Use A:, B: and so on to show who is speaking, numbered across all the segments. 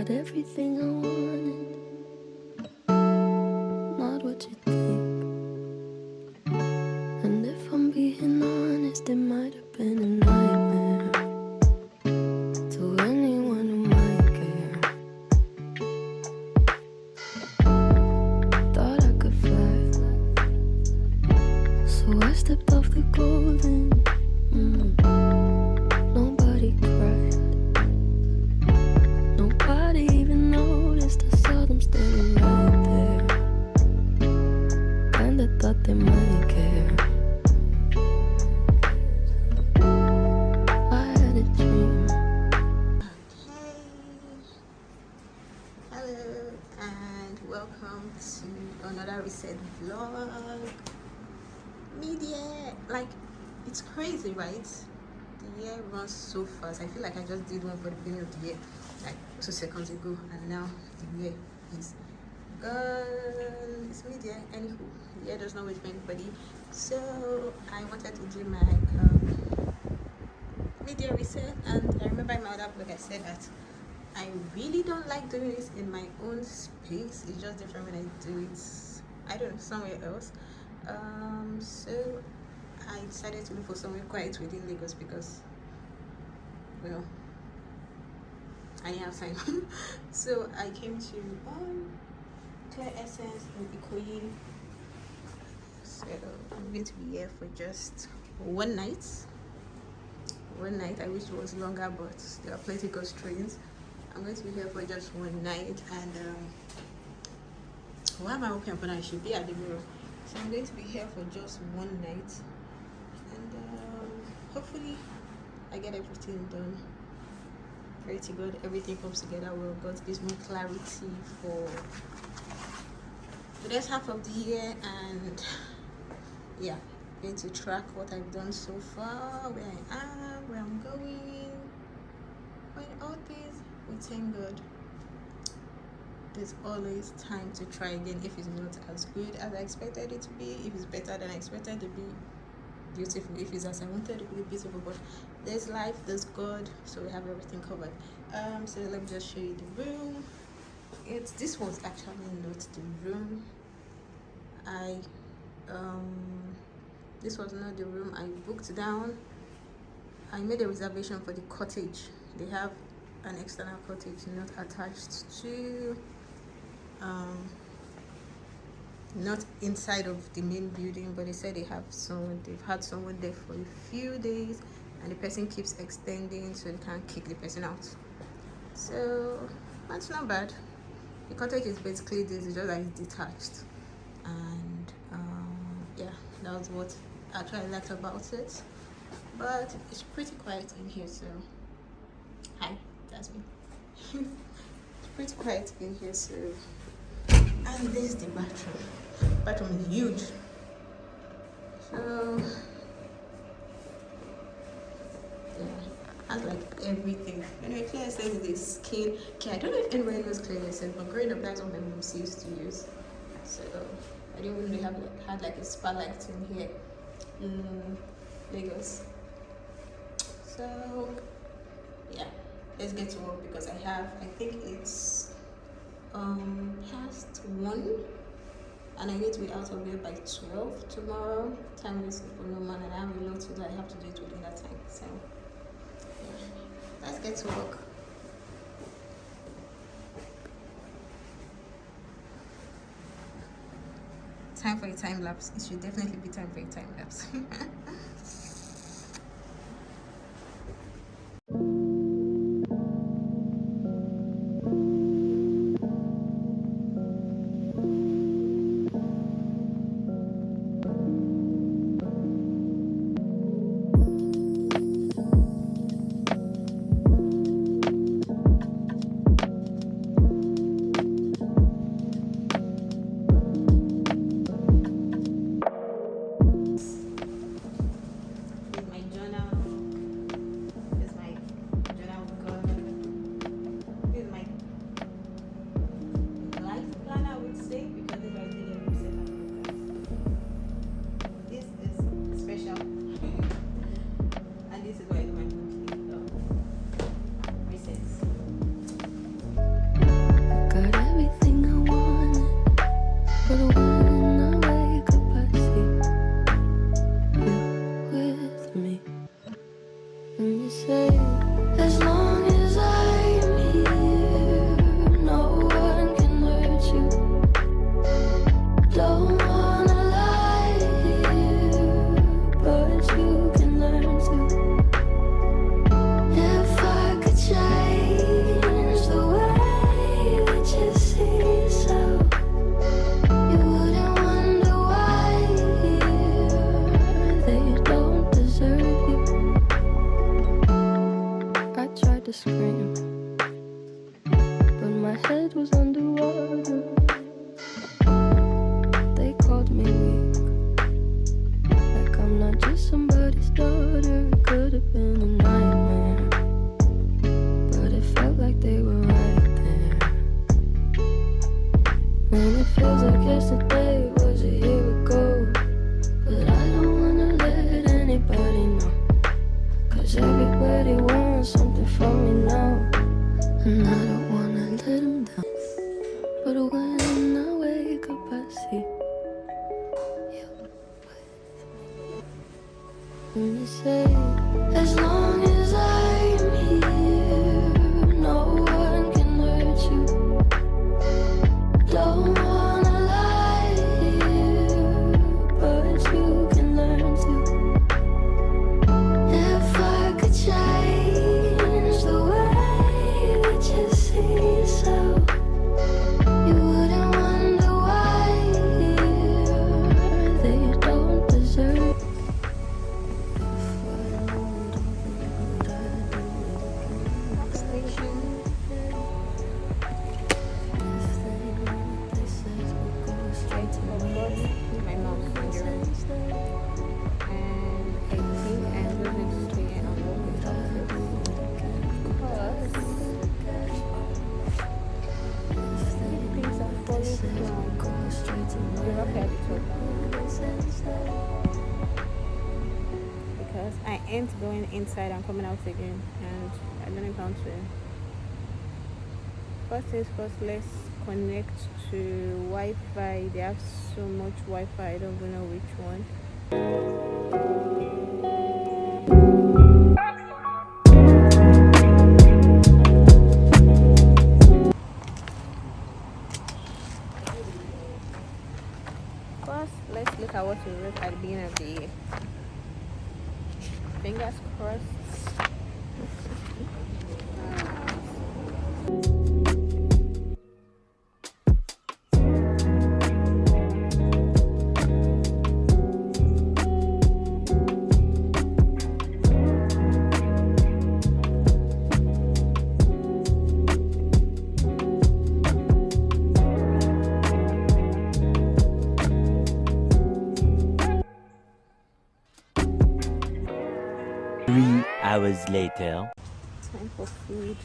A: Everything I wanted, not what you think. And if I'm being honest, it might have been a nightmare to anyone who might care. Thought I could fly, so I stepped off the golden. Nobody cried. Nobody even noticed. I saw them standing right there. Kinda thought they might care. I had a dream.
B: Hello and welcome to another reset vlog. Media, like, it's crazy, right? The year runs so fast. I feel like I just did one for the beginning of the year, like 2 seconds ago, and now the year is gone. It's media. Anywho, the year does not wait for anybody. So I wanted to do my media reset, and I remember in my other blog I said that I really don't like doing this in my own space. It's just different when I do it, I don't know, somewhere else. So I decided to look for somewhere quiet within Lagos because, well, I didn't have time. So I came to Clear Essence in Ikoyi. So I'm going to be here for just one night. I wish it was longer, but there are plenty of constraints. I'm going to be here for just one night, and why am I opening up? I should be at the mirror. So I'm going to be here for just one night, and hopefully I get everything done. Pray to God everything comes together well. God gives me clarity for the next half of the year, and yeah, going to track what I've done so far, where I am, where I'm going. When all things, we thank God. There's always time to try again. If it's not as good as I expected it to be, if it's better than I expected it to be, beautiful. If it's as I wanted it to be, beautiful. But there's life, there's God, so we have everything covered. So let me just show you the room. This was actually not the room. This was not the room I booked down. I made a reservation for the cottage. They have an external cottage not attached to not inside of the main building, but they said they've had someone there for a few days, and the person keeps extending, so they can't kick the person out. So that's not bad. The cottage is basically this, it's just like it's detached, and yeah, that was what I actually liked about it. But it's pretty quiet in here, so hi, that's me. It's pretty quiet in here, so, and this is the bathroom. Bathroom is huge, so yeah, has like everything. Anyway, Claire says the skin care. I don't know if anyone knows Claire says, but growing up, that's what my mom used to use. So I didn't really had like a spa like in here in Lagos. So yeah, let's get to work because I think it's past 1, and I need to be out of here by 12 tomorrow. Time is for no man, and I have a lot to do. I have to do it within that time. So yeah, let's get to work. Time for a time lapse. It should definitely be time for a time lapse.
A: when you say, as long as I'm here, no one can hurt you. Don't wanna lie here, but you can learn to. If I could change the way that you see yourself, you wouldn't wonder why they don't deserve.
B: Station. Straight to the bus. My mom's in the room. And I think I'm going to stay and unlock the office. Because things are falling from the rock at the top. Because I ain't going inside and coming out again, and I don't know if I want to. First things first, let's connect to Wi-Fi. They have so much Wi-Fi, I don't even know which one. First, let's look at what we wrote at the beginning of the year. Fingers crossed.
C: Hours later.
B: Time for food.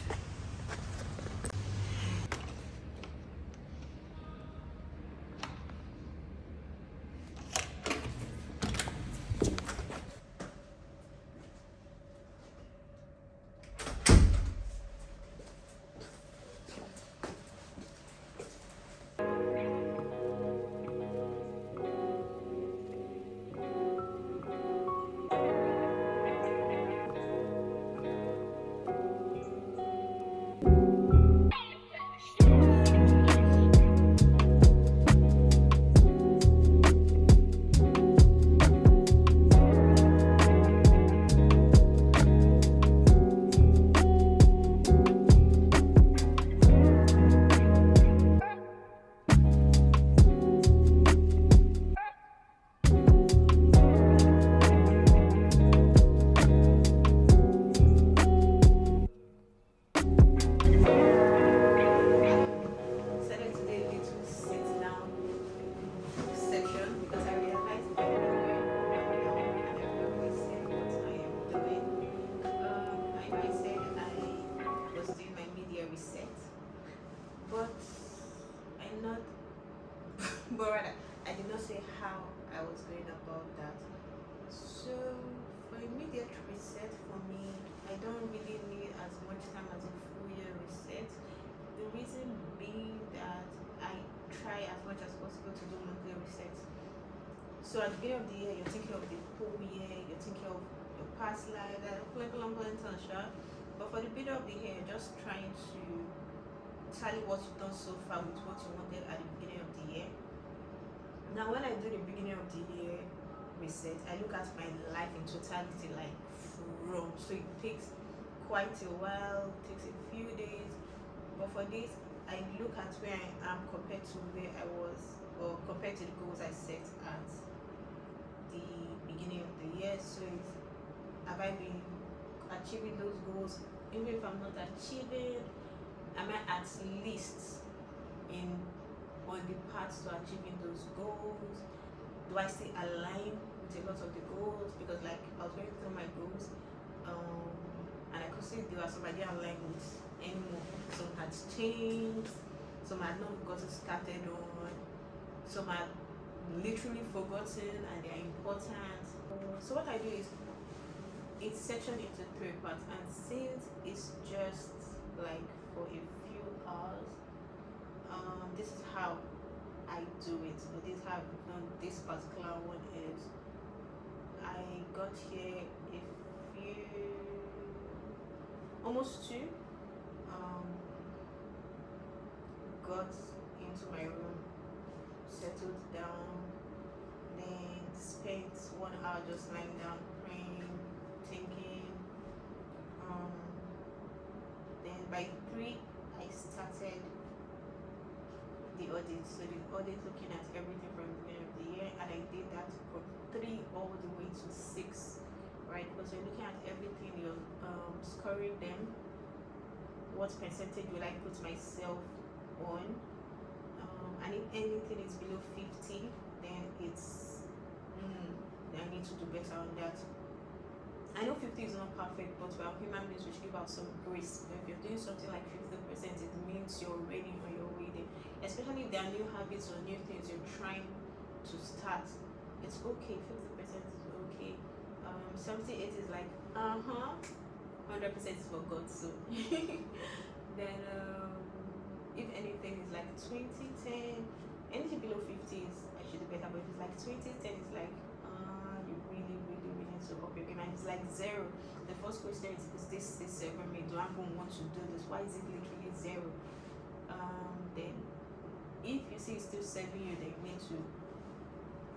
B: But rather, I did not say how I was going about that. So for immediate reset for me, I don't really need as much time as a full year reset. The reason being that I try as much as possible to do monthly resets. So at the beginning of the year, you're thinking of the whole year, you're thinking of your past life, but for the beginning of the year, you're just trying to tally what you've done so far with what you wanted at the beginning of the year. Now when I do the beginning of the year reset, I look at my life in totality, like from, so it takes quite a while, it takes a few days, but for this I look at where I am compared to where I was, or compared to the goals I set at the beginning of the year. So have I been achieving those goals? Even if I'm not achieving, am I at least on the path to achieving those goals? Do I still align with a lot of the goals? Because like I was going through my goals, and I could see there were some I didn't align with anymore. Some had changed, some I had not gotten started on, some I had literally forgotten and they are important. So what I do is it's sectioned into 3 parts, and since it's just like for a few hours, this is how I do it, or this is how I've done this particular one. Is I got here a few, almost 2. Got into my room, settled down, then spent 1 hour just lying down, praying, thinking. Then by 3, I started the audit. So the audit looking at everything from the beginning of the year, and I did that from 3 all the way to 6, right? Because you're looking at everything, you're scoring them. What percentage will I put myself on? And if anything is below 50, then it's I need to do better on that. I know 50 is not perfect, but we are human beings, we should give out some grace. But if you're doing something like 50%, it means you're already on your way there. Especially if there are new habits or new things you're trying to start, it's okay. 50% is okay. 70-80 is like 100% is for God. So then if anything is like 20-10, anything below 50 is I should do better. But if it's like 20-10, it's like you really need to up your game. And it's like 0. The first question is this for me? Do I even want to do this? Why is it literally 0? Then if you see it's still serving you, then you need to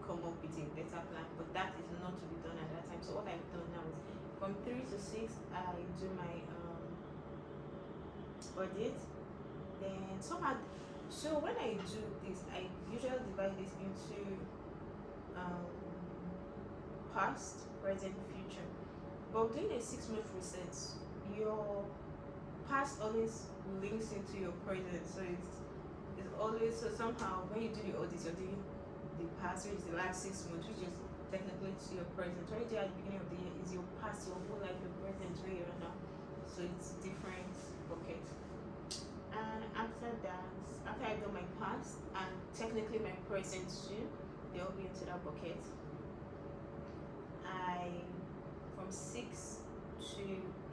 B: come up with a better plan. But that is not to be done at that time. So what I've done now is from 3 to 6, I do my audit. Then somehow, so when I do this, I usually divide this into past, present, future. But doing a 6-month reset, your past always links into your present. So it's always, so somehow when you do the audit, you're doing the past, which is the last 6 months, which is technically to your present. What you do at the beginning of the year is your past, your whole life, your present, where you are now. So it's different buckets. And after that, after I do my past and technically my present too, they'll be into that bucket. From 6 to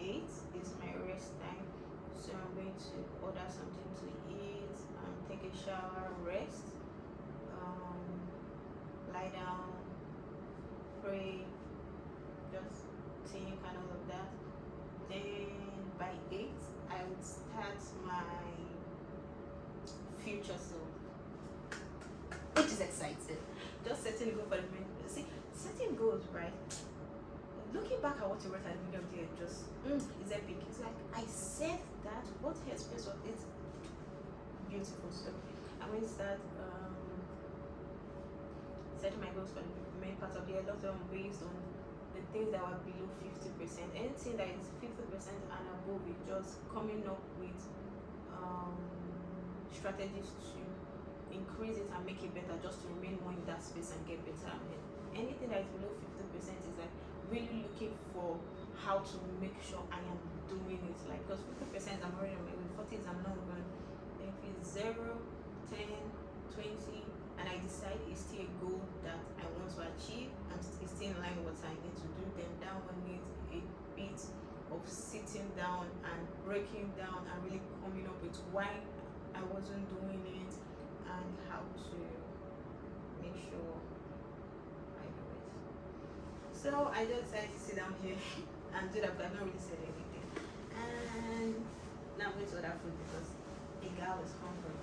B: 8 is my rest time. So I'm going to order something to eat, take a shower, rest, lie down, pray, just think and all of that. Then by 8, I would start my future self, which is exciting. Just setting a goal for the minute. See, setting goals, right? Looking back at what you wrote at the beginning of the year, just is epic. It's like I said that. What headspace was it? Beautiful. So I'm going to start setting my goals for the main part of the year. A lot of them based on the things that were below 50%. Anything that is 50% and above, it just coming up with strategies to increase it and make it better, just to remain more in that space and get better. And anything that is below 50% is like really looking for how to make sure I am doing it. Like, because 50% I'm already on my way, 40s I'm not going. If it's 0, 10, 20, and I decide it's still a goal that I want to achieve, it's still in line with what I need to do, then that one needs a bit of sitting down and breaking down and really coming up with why I wasn't doing it and how to make sure I do it. So I just decided to sit down here and do that, but I've not really said anything. And now I'm going to order food because a girl is hungry.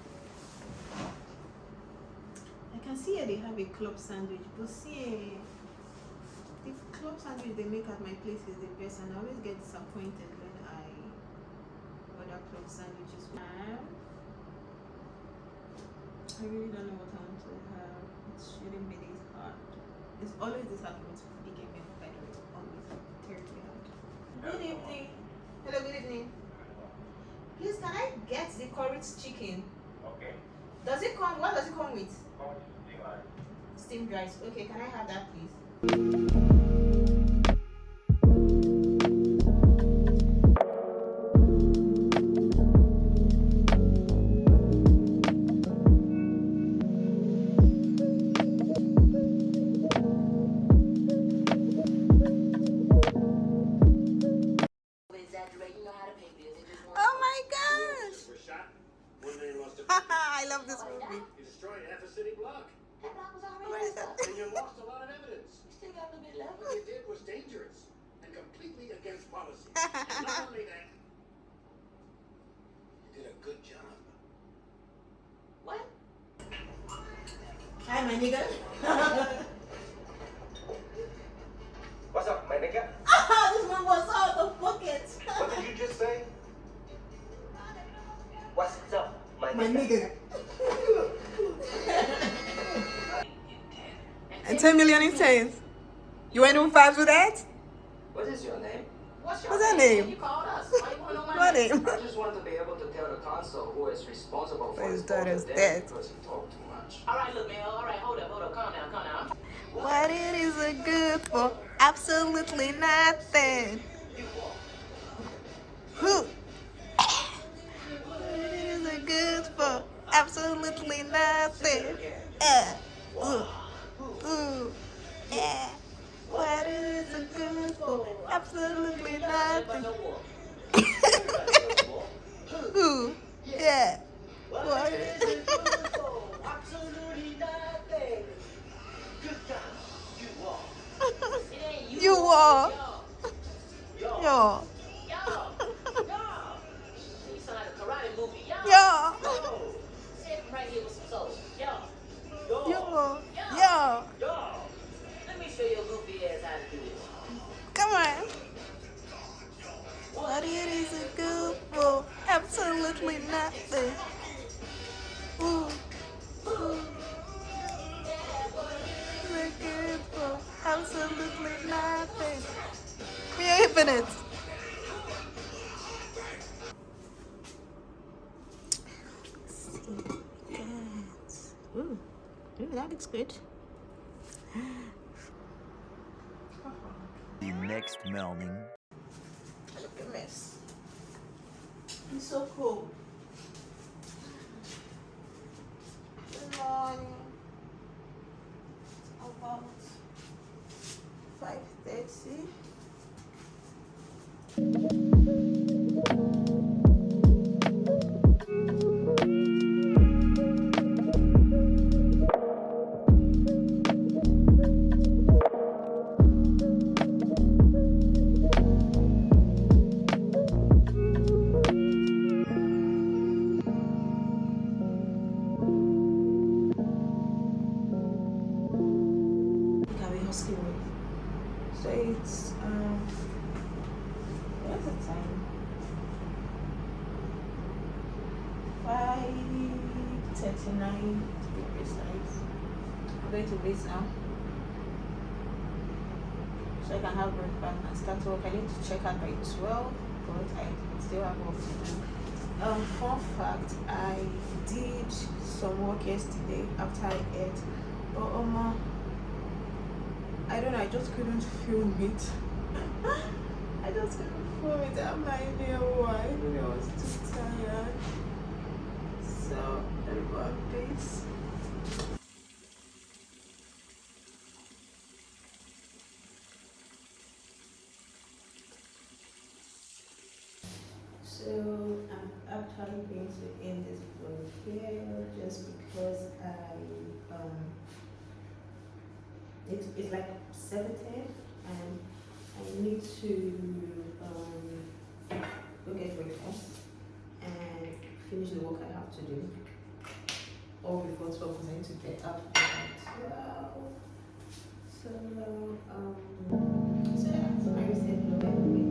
B: I can see here they have a club sandwich, but see, the club sandwich they make at my place is the best, and I always get disappointed when I order club sandwiches. I really don't know what I want to have. It shouldn't be this hard. It's always this hard for me to pick a meal, by the way. Always terribly hard. Good evening. Hello, good evening. Please, can I get the curried chicken?
C: Okay.
B: Does it come? What does it come with?
C: Steamed rice.
B: Steamed rice. Okay, can I have that, please? Oh my gosh! I love this movie.
C: You destroyed half a city block.
B: Where is that?
C: And you lost a lot of evidence. policy. And not only that, you did a good job.
B: What? Hi, my nigga.
D: What's up, my nigga?
B: This one was out of pocket.
D: What did you just say? What's up, my
B: My
D: nigga?
B: nigga. And 10 million in cents. You ain't doing fives with that?
D: What is your name?
B: What's that name?
D: You called us. Why you want to know
B: What
D: my
B: name?
D: I just want to be able to tell the consul who is responsible
B: For
D: for
B: his
D: his daughter's
B: daughter's
D: death
B: death.
D: because he talked too much.
E: All right, look, man. All right, hold up. Calm down.
B: What it is a good for? Absolutely nothing. Who? What it is a good for? Absolutely nothing. Ooh. Ooh. Yeah. What is a good for? Absolutely nothing. Ooh. Yeah. What is it good for?
E: Absolutely nothing. Good job. It ain't you.
B: You are.
E: Y'all.
B: Yo.
E: Y'all. You sound like a karate movie. Y'all.
B: Yo.
E: Say it from right here with some soul. Y'all.
B: Yo. Yo.
E: Let me show your goofy ass how to do this.
B: Come on. What it is a good for? Absolutely nothing. Ooh. Ooh. It's a good for? Absolutely nothing. We are infinite. Ooh. Ooh, that looks good.
F: The next morning.
B: Look at this. It's so cool. Good morning. About 5:30. So it's what's the time? 5:39 to be precise. I'm going to base now. So I can have breakfast and start work. I need to check out by 12, but I still have work to do. Fun fact, I did some work yesterday after I ate, but I don't know, I just couldn't film it. I just couldn't film it. I have no idea why. Maybe I was too tired. So, let me go and base. So, I'm actually going to end this vlog here just because it's like 7:10 and I need to go get breakfast and finish the work I have to do. Or before 12 because I need to get up at 12. So yeah, so I said vlog anyway.